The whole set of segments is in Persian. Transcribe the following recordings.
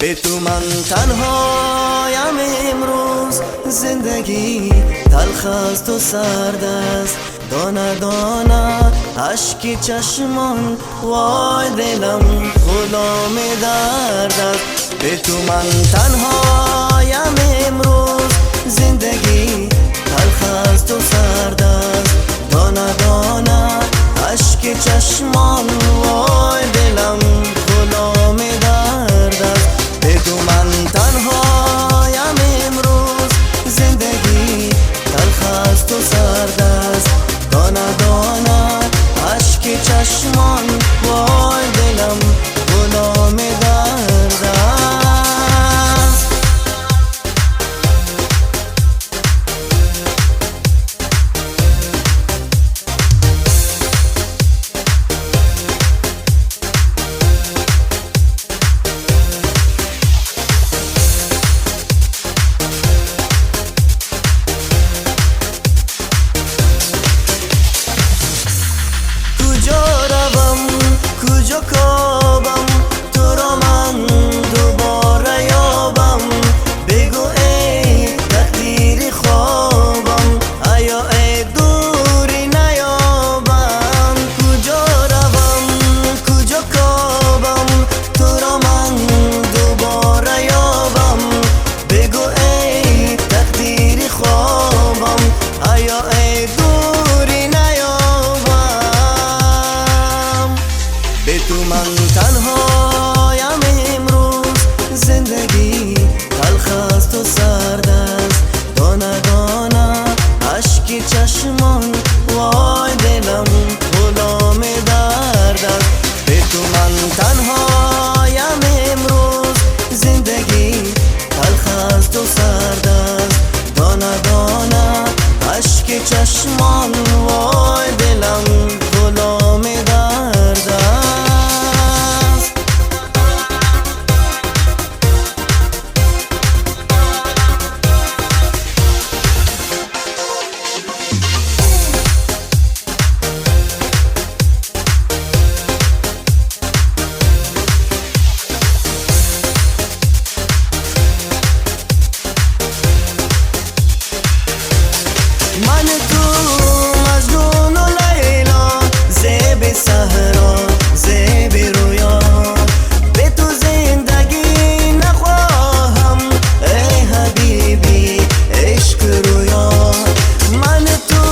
به تو من تنهایم امروز، زندگی تلخ است و سرد است، دانه دانه اشک چشمان، وای دلم غلام درد است. به تو من تنهایم امروز، زندگی تلخ است و سرد است، دانه دانه اشک چشمان، وای دلم غلام درد است. به تو من تنهایم امروز، زندگی تلخ است و سرد است، دانه دانه اشک چشمان، وای دلم غلام درد است. کجا کابم تو را من دوباره یابم، بگو ای تقدیر خوابم، آیا ای دوری نیابم. کجا روم کجا کابم تو را من دوباره یابم، بگو ای تقدیر خوابم، آیا ای دوری نیابم. به تو من تنهایم امروز، زندگی تلخ است و سرد است، دانه دانه اشک چشمان، وای دلم غلام درد است. به تو من تنهایم امروز، زندگی تلخ است و سرد است، دانه دانه اشک چشمان، وای دلم غلام درد است. من تو مجنون و لیلا، زیب صحرا زیب رویا، به تو زندگی نخواهم ای حبیبی عشق رویا. من تو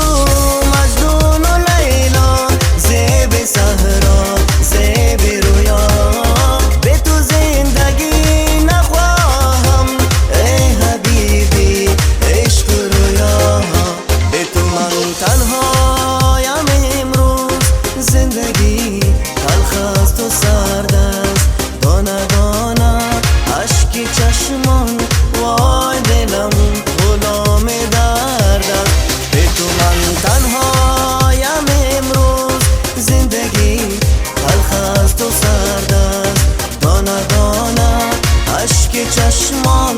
مجنون و لیلا، زیب صحرا زیب رویا، به تو زندگی نخواهم ای حبیبی عشق رویا. به تو من تنهایم امروز، زندگی تلخ است و سرد است، دانه دانه اشک چشمان، وای دلم غلام درد است. به تو من تنهایم امروز، زندگی تلخ است و سرد است، دانه دانه اشک چشمان،